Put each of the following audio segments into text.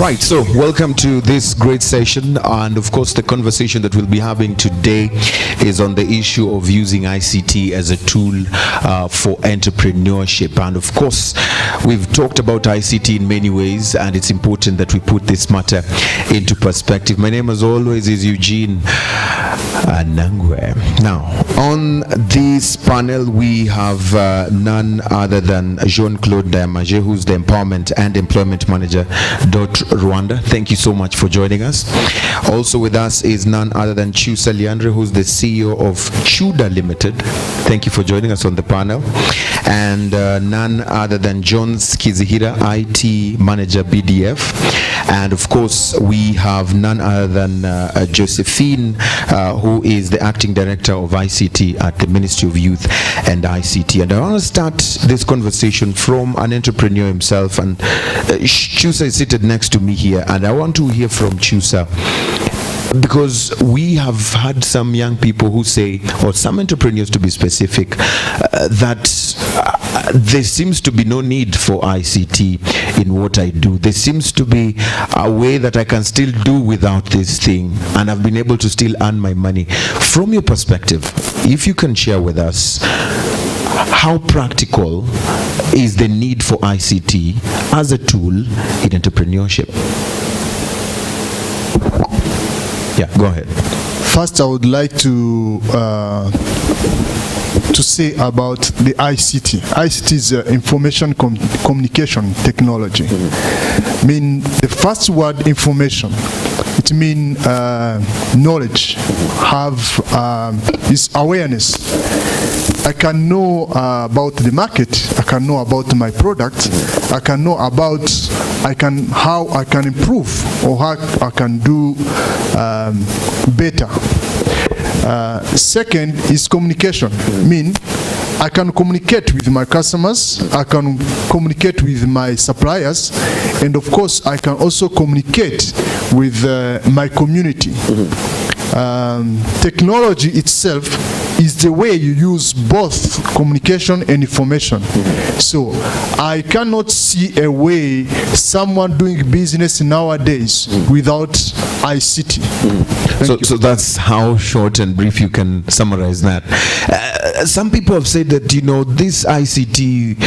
Right, so welcome to this great session, and of course the conversation that we'll be having today is on the issue of using ICT as a tool for entrepreneurship. And of course we've talked about ICT in many ways, and it's important that we put this matter into perspective. My name as always is Eugene Anangwe. Now on this panel we have none other than Jean-Claude Diamage, who's the Empowerment and Employment Manager Rwanda. Thank you so much for joining us. Also with us is none other than Chusa Leandre, who's the CEO of Chuda Limited. Thank you for joining us on the panel. And none other than John Kizihira, IT Manager BDF. And of course we have none other than Josephine, who is the Acting Director of ICT at the Ministry of Youth and ICT. And I want to start this conversation from an entrepreneur himself, and Chusa is seated next to me here, and I want to hear from Chusa, because we have had some young people who say, or some entrepreneurs to be specific, that there seems to be no need for ICT in what I do. There seems to be a way that I can still do without this thing, and I've been able to still earn my money. From your perspective, if you can share with us, how practical is the need for ICT as a tool in entrepreneurship? Yeah, go ahead. First, I would like to say about the ICT. ICT is information communication technology. I mean, the first word, information, it means knowledge, is awareness. I can know about the market, I can know about my product, I can know about how I can improve or how I can do better. Second is communication. I can communicate with my customers, I can communicate with my suppliers, and of course I can also communicate with my community. Technology itself is the way you use both communication and information. So I cannot see a way someone doing business nowadays without ICT. So that's how short and brief you can summarize that. Some people have said that, this ICT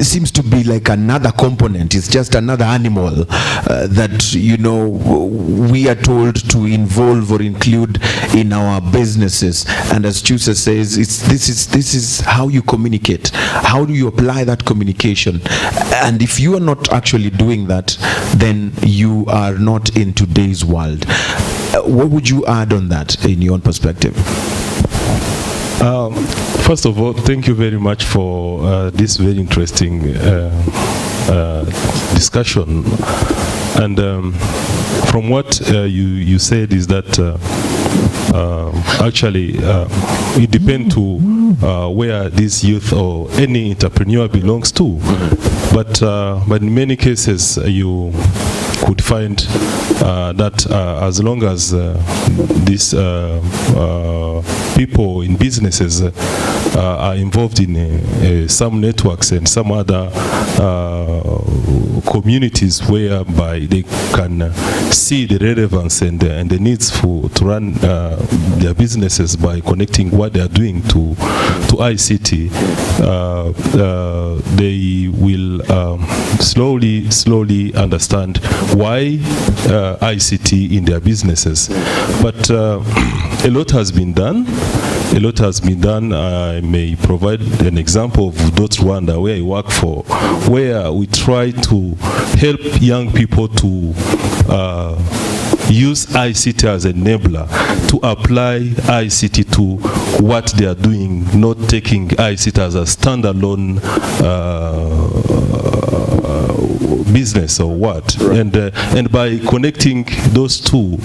seems to be like another component. It's just another animal that, we are told to involve or include in our businesses. And as Chusa says, this is how you communicate. How do you apply that communication? And if you are not actually doing that, then you are not in today's world. What would you add on that in your own perspective? First of all, thank you very much for this very interesting discussion. And from what you said is that actually it depends to where this youth or any entrepreneur belongs to. But in many cases you could find that as long as these people in businesses are involved in some networks and some other communities whereby they can see the relevance and the needs to run their businesses by connecting what they are doing to ICT, they will slowly understand why ICT in their businesses. But a lot has been done. I may provide an example of Debate411 Rwanda, where I work for, where we try to help young people to use ICT as an enabler, to apply ICT to what they are doing, not taking ICT as a standalone business or what. Right. And by connecting those two,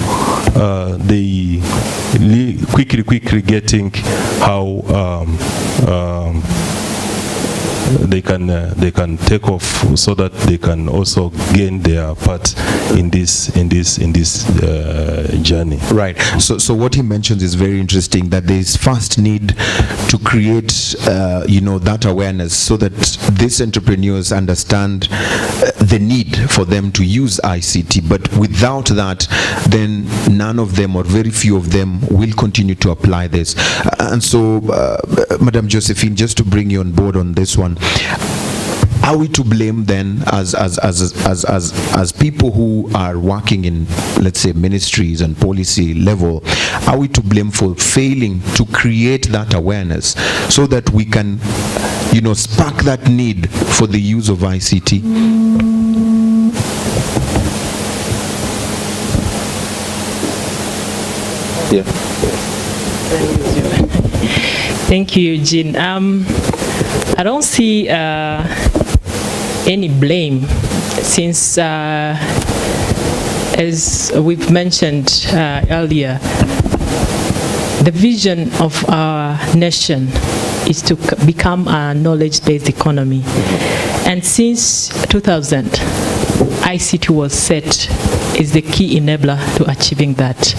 they quickly getting how they can take off, so that they can also gain their part in this journey. Right. So what he mentions is very interesting, that there is first need to create that awareness, so that these entrepreneurs understand the need for them to use ICT. But without that, then none of them, or very few of them, will continue to apply this. And so, Madam Josephine, just to bring you on board on this one, are we to blame then, as people who are working in, let's say, ministries and policy level, are we to blame for failing to create that awareness, so that we can, spark that need for the use of ICT? Yeah. Thank you, Eugene. I don't see any blame, since, as we've mentioned earlier, the vision of our nation is to become a knowledge-based economy. And since 2000, ICT was set as the key enabler to achieving that.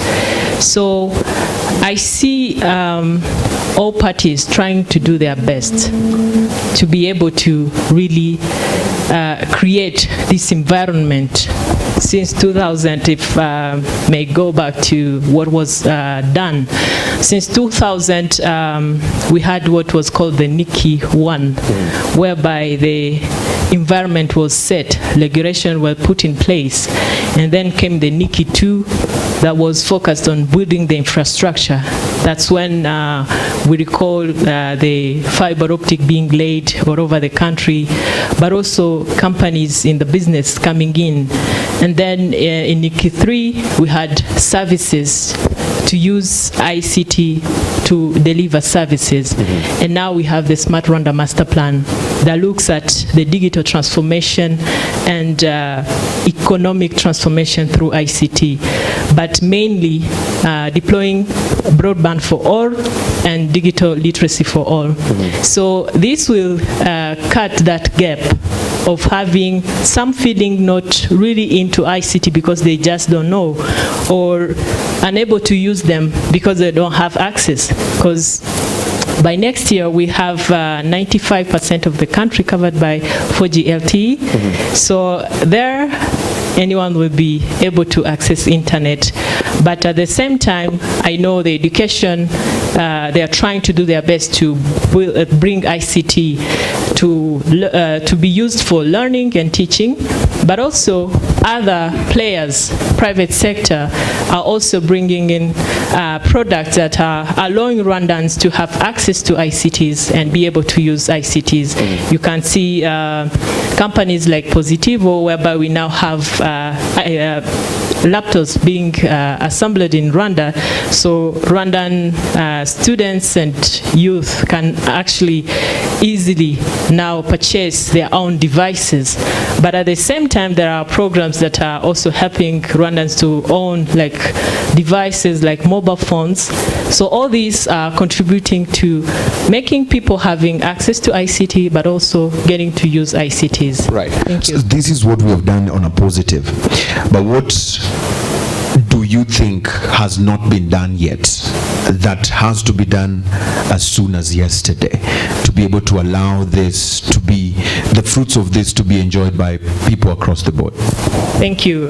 So I see all parties trying to do their best to be able to really create this environment. Since 2000, if may go back to what was done, since 2000 we had what was called the Nikki 1, whereby the environment was set, regulation were put in place, and then came the Nikki 2 that was focused on building the infrastructure. That's when we recall the fiber optic being laid all over the country, but also companies in the business coming in. And then in Nikki 3, we had services to use ICT to deliver services. And now we have the Smart Rwanda Master Plan that looks at the digital transformation and economic transformation through ICT, but mainly deploying broadband for all and digital literacy for all. So this will cut that gap of having some feeling not really into ICT because they just don't know, or unable to use them because they don't have access. Because by next year, we have 95% of the country covered by 4G LTE. So there, anyone will be able to access internet. But at the same time, I know the education, they are trying to do their best to bring ICT to be used for learning and teaching, but also other players, private sector, are also bringing in products that are allowing Rwandans to have access to ICTs and be able to use ICTs. You can see companies like Positivo, whereby we now have laptops being assembled in Rwanda, so Rwandan students and youth can actually easily now purchase their own devices. But at the same time, there are programs that are also helping Rwandans to own like devices like mobile phones. So all these are contributing to making people having access to ICT, but also getting to use ICTs. Right. Thank you. So this is what we have done on a positive. But what do you think has not been done yet that has to be done as soon as yesterday to be able to allow this to be, the fruits of this to be enjoyed by people across the board? Thank you.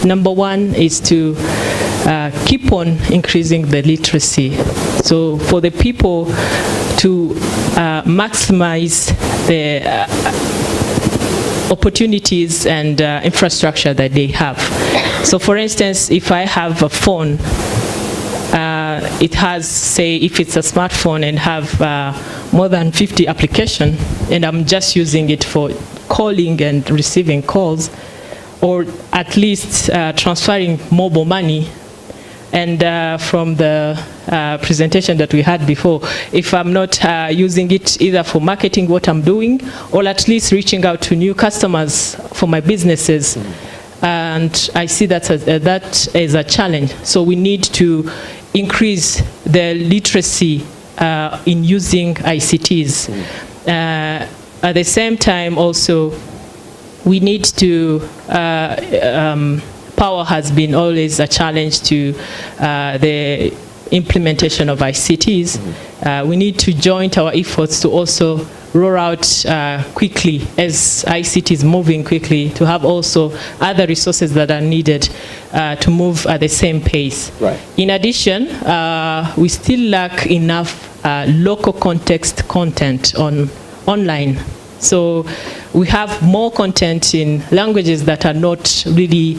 Number one is to keep on increasing the literacy. So for the people to maximize the opportunities and infrastructure that they have. So for instance, if I have a phone, it has, say, if it's a smartphone and have more than 50 applications, and I'm just using it for calling and receiving calls, or at least transferring mobile money. And from the presentation that we had before, if I'm not using it either for marketing what I'm doing, or at least reaching out to new customers for my businesses, and I see that as a challenge. So we need to increase the literacy in using ICTs. At the same time, also, we need to, power has been always a challenge to the implementation of ICTs. We need to join our efforts to also roll out quickly as ICT is moving quickly, to have also other resources that are needed to move at the same pace. Right. In addition, we still lack enough local context content online. So we have more content in languages that are not really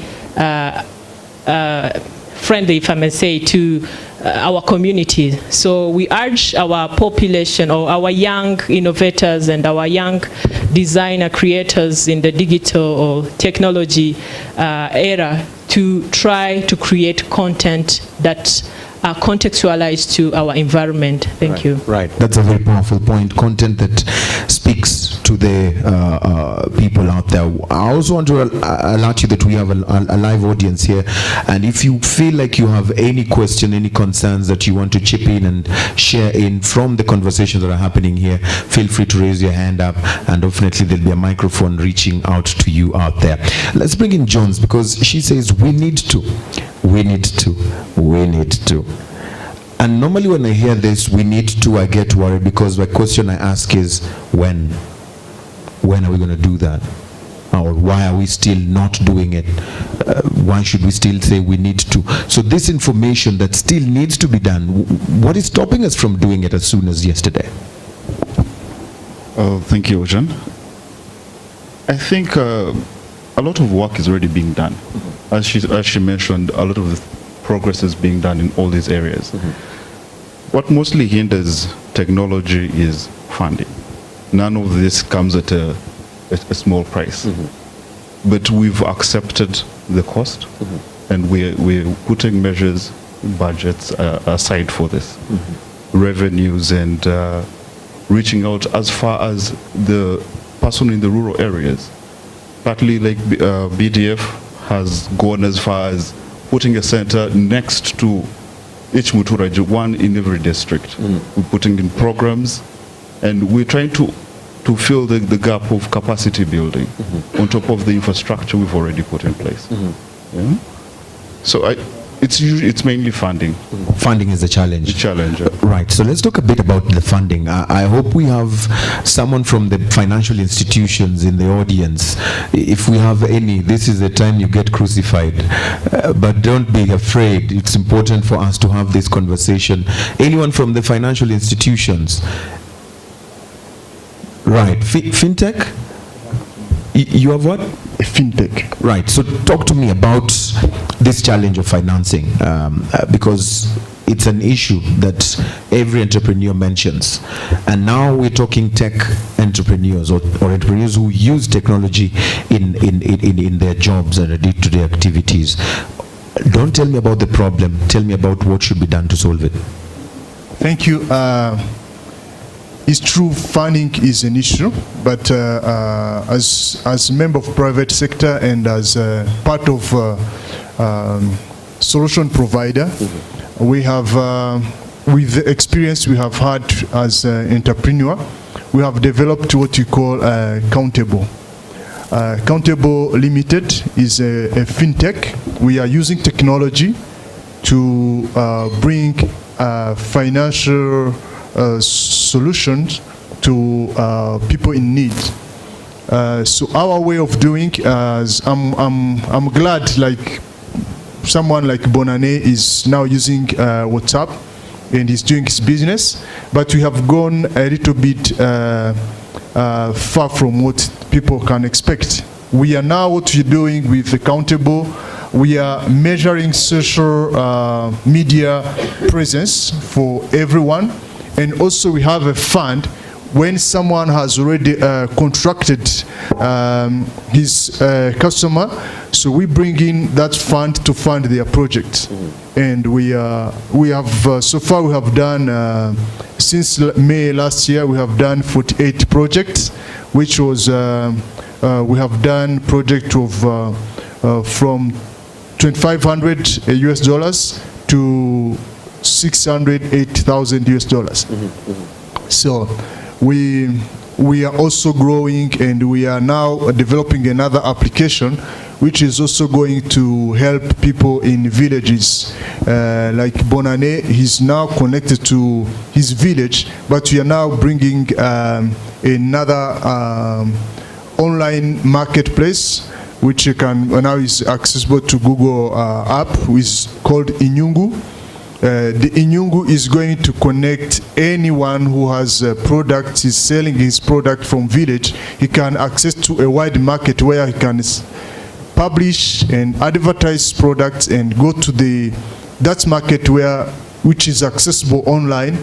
friendly, if I may say, to our community. So we urge our population, or our young innovators and our young designer creators in the digital or technology era, to try to create content that are contextualized to our environment. Thank you. Right, that's a very powerful point. Content that speaks to the people out there. I also want to alert you that we have a live audience here, and if you feel like you have any question, any concerns that you want to chip in and share in from the conversations that are happening here, feel free to raise your hand up, and definitely there'll be a microphone reaching out to you out there. Let's bring in Jones, because she says we need to. And normally when I hear this, we need to, I get worried, because the question I ask is, when are we going to do that? Or why are we still not doing it? Why should we still say we need to? So this information that still needs to be done, what is stopping us from doing it as soon as yesterday? Thank you, Ojan. I think a lot of work is already being done. As she mentioned, a lot of the progress is being done in all these areas. What mostly hinders technology is funding. None of this comes at a small price. But we've accepted the cost, and we're putting measures, budgets aside for this. Revenues, and reaching out as far as the person in the rural areas. Partly like BDF has gone as far as putting a center next to each Muturaji, one in every district. We're putting in programs, and we're trying to fill the gap of capacity building on top of the infrastructure we've already put in place. Yeah? So it's mainly funding. Funding is the challenge. The challenge. Right. So let's talk a bit about the funding. I hope we have someone from the financial institutions in the audience. If we have any, this is the time you get crucified. But don't be afraid. It's important for us to have this conversation. Anyone from the financial institutions? Right. FinTech? You have what? FinTech. Right. So talk to me about this challenge of financing, because it's an issue that every entrepreneur mentions. And now we're talking tech entrepreneurs, or entrepreneurs who use technology in their jobs and day-to-day activities. Don't tell me about the problem. Tell me about what should be done to solve it. Thank you. It's true, funding is an issue, but as a member of private sector and as part of solution provider, we have, with the experience we have had as an entrepreneur, we have developed what we call Countable. Countable Limited is a fintech. We are using technology to bring financial solutions to people in need. So our way of doing, I'm glad, like someone like Bonane is now using WhatsApp and he's doing his business, but we have gone a little bit far from what people can expect. We are now, what we're doing with Accountable, we are measuring social media presence for everyone. And also we have a fund when someone has already contracted his customer, so we bring in that fund to fund their project. And we have so far we have done since May last year we have done 48 projects, which was we have done project of from $2,500 US to $608,000 US. So we we are also growing, and we are now developing another application which is also going to help people in villages. Like Bonane, he's now connected to his village, but we are now bringing another online marketplace which you can now is accessible to Google app, which is called Inyungu. The Inyungu is going to connect anyone who has a product, is selling his product from village. He can access to a wide market where he can publish and advertise products and go to that market which is accessible online.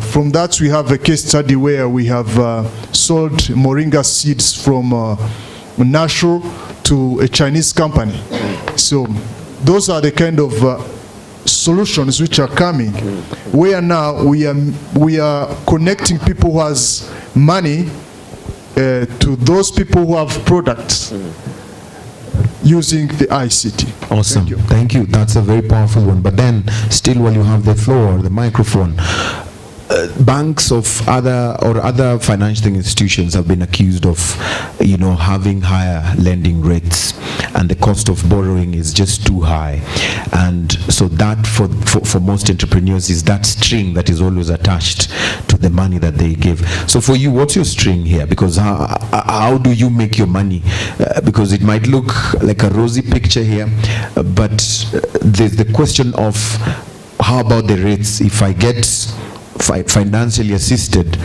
From that, we have a case study where we have sold moringa seeds from Nashua to a Chinese company. So those are the kind of solutions which are coming, where now we are connecting people who has money to those people who have products using the ICT. Awesome. Thank you. That's a very powerful one. But then, still, while you have the floor, the microphone, banks of other financial institutions have been accused of, having higher lending rates, and the cost of borrowing is just too high. And so that for most entrepreneurs is that string that is always attached to the money that they give. So for you, what's your string here? Because how do you make your money? Because it might look like a rosy picture here, but there's the question of how about the rates? If I get financially assisted,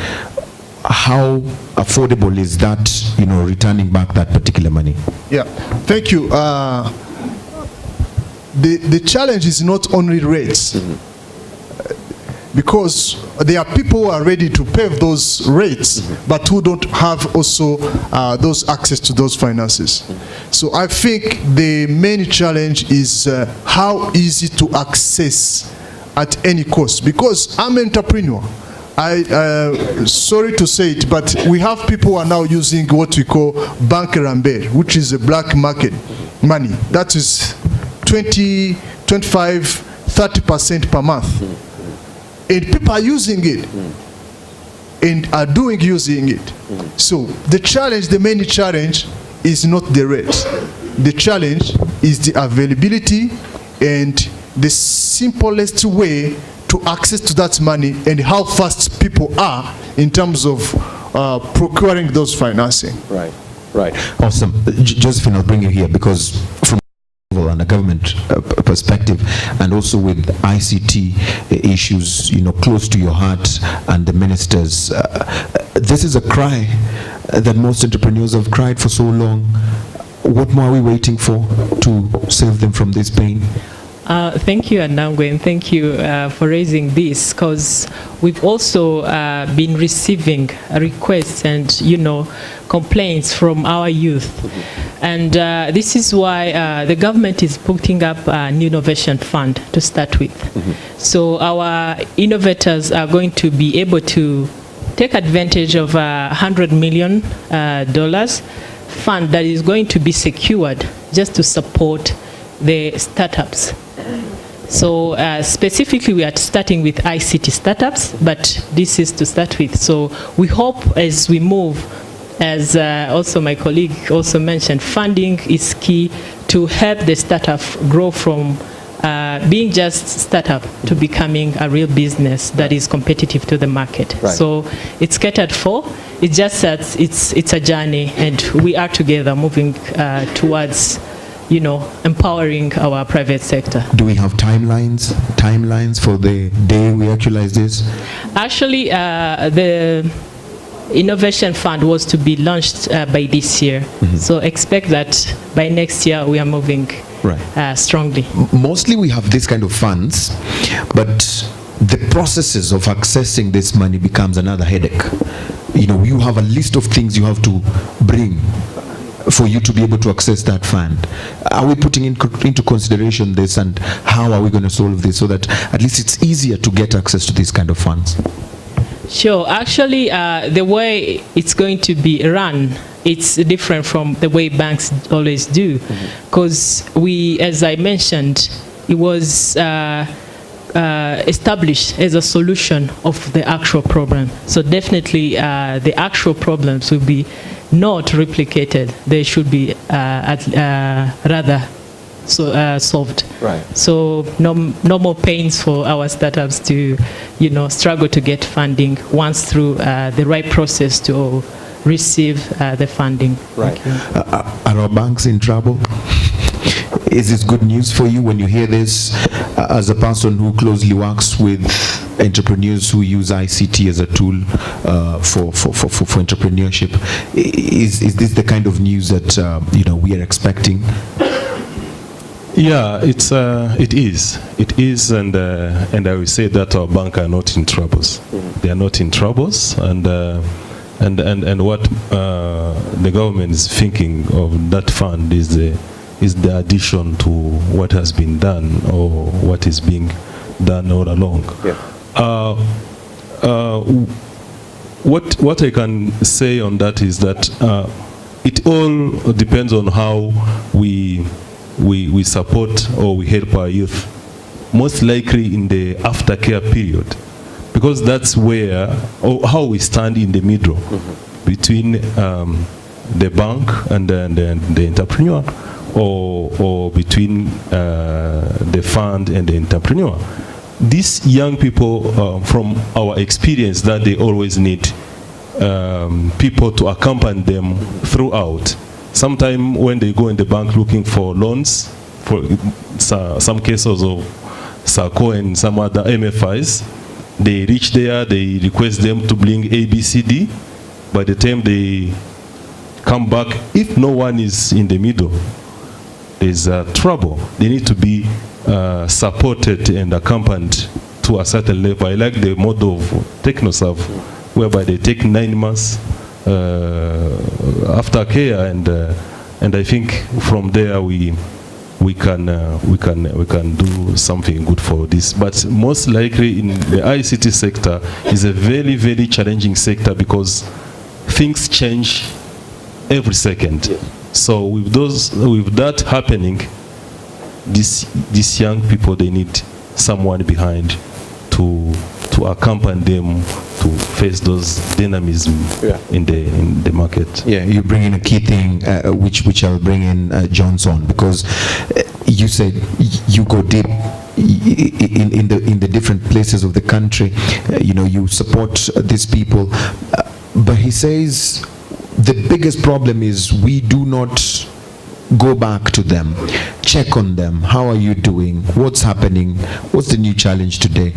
how affordable is that, returning back that particular money? Yeah, thank you. The challenge is not only rates, because there are people who are ready to pay those rates, but who don't have also those access to those finances. So I think the main challenge is how easy to access at any cost, because I'm an entrepreneur. Sorry to say it, but we have people who are now using what we call bankerambere, which is a black market money. That is 20, 25, 30% per month. And people are using it and are using it. So the main challenge is not the rate. The challenge is the availability and the simplest way to access to that money, and how fast people are in terms of procuring those financing. Right. Awesome. Josephine, I'll bring you here, because from and a government perspective, and also with ICT issues, close to your heart and the ministers, this is a cry that most entrepreneurs have cried for so long. What more are we waiting for to save them from this pain? Thank you, Anangwe, and thank you for raising this, because we've also been receiving requests and complaints from our youth, and this is why the government is putting up an innovation fund to start with. So our innovators are going to be able to take advantage of $100 million fund that is going to be secured just to support the startups. So specifically, we are starting with ICT startups, but this is to start with. So we hope as we move, as also my colleague also mentioned, funding is key to help the startup grow from being just startup to becoming a real business that is competitive to the market. Right. So it's catered for. It's just that it's a journey, and we are together moving towards empowering our private sector. Do we have timelines for the day we actualize this? Actually, the Innovation Fund was to be launched by this year. So expect that by next year we are moving strongly. Mostly we have this kind of funds, but the processes of accessing this money becomes another headache. You have a list of things you have to bring for you to be able to access that fund. Are we putting into consideration this, and how are we going to solve this so that at least it's easier to get access to these kind of funds? Sure. Actually, the way it's going to be run, it's different from the way banks always do, because we, as I mentioned, it was established as a solution of the actual problem. So definitely the actual problems will be not replicated. They should be rather solved. Right. So no more pains for our startups to, struggle to get funding once through the right process to receive the funding. Right. Are our banks in trouble? Is this good news for you when you hear this as a person who closely works with entrepreneurs who use ICT as a tool for entrepreneurship? Is this the kind of news that we are expecting? Yeah, it is, and I will say that our bank are not in troubles. They are not in troubles, and what the government is thinking of that fund is the addition to what has been done or what is being done all along. Yeah. What I can say on that is that it all depends on how we support or we help our youth, most likely in the aftercare period, because that's where, or how we stand in the middle between the bank and the entrepreneur, or between the fund and the entrepreneur. These young people, from our experience, that they always need people to accompany them throughout. Sometimes when they go in the bank looking for loans, for some cases of SACCO and some other MFIs, they reach there, they request them to bring ABCD. By the time they come back, if no one is in the middle, there's trouble. They need to be supported and accompanied to a certain level. I like the model of TechnoServe, whereby they take 9 months after care, and I think from there we can do something good for this. But most likely in the ICT sector is a very, very challenging sector because things change every second. Yes. So with that happening, these young people, they need someone behind to accompany them to face those dynamism in the market. Yeah, you bring in a key thing, which I'll bring in Johnson, because you said you go deep in the different places of the country. You support these people, but he says the biggest problem is we do not go back to them, check on them. How are you doing? What's happening? What's the new challenge today?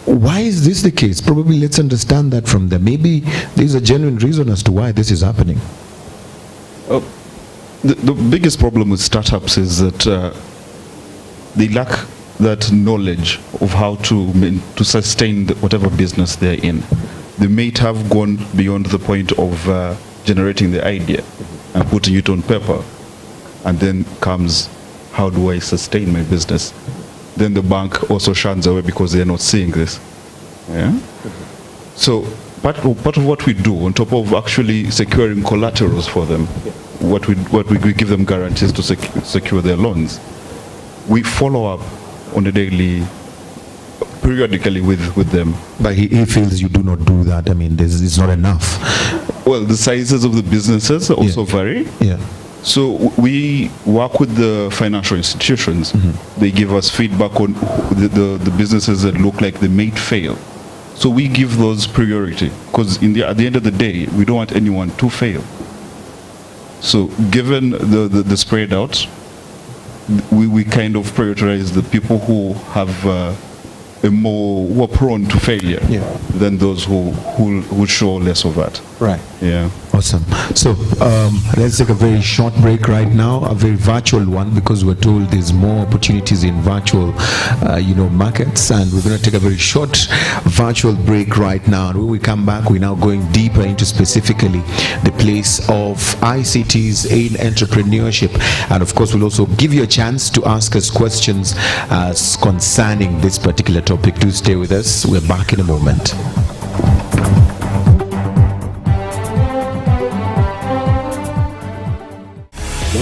Why is this the case? Probably let's understand that from them. Maybe there's a genuine reason as to why this is happening. The biggest problem with startups is that they lack that knowledge of how to sustain whatever business they're in. They may have gone beyond the point of generating the idea and putting it on paper, and then comes, how do I sustain my business? Then the bank also shuns away because they're not seeing this. Yeah? So part of what we do, on top of actually securing collaterals for them, what we give them guarantees to secure their loans, we follow up on a daily, periodically with them. But he feels you do not do that. I mean, it's not enough. Well, the sizes of the businesses also vary. Yeah. So we work with the financial institutions. They give us feedback on the businesses that look like they may fail. So we give those priority, because at the end of the day, we don't want anyone to fail. So given the spread out, we kind of prioritize the people who have who are prone to failure than those who show less of that. Right. Yeah. Awesome. So let's take a very short break right now, a very virtual one, because we're told there's more opportunities in virtual, markets, and we're going to take a very short virtual break right now. And when we come back, we're now going deeper into specifically the place of ICTs in entrepreneurship, and of course, we'll also give you a chance to ask us questions concerning this particular topic. Do stay with us. We're back in a moment.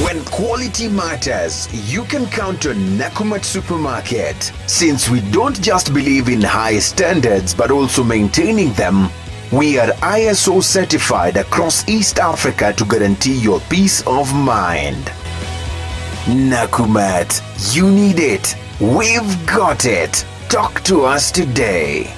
When quality matters, you can count on Nakumatt Supermarket. Since we don't just believe in high standards but also maintaining them, we are ISO certified across East Africa to guarantee your peace of mind. Nakumatt, you need it. We've got it. Talk to us today.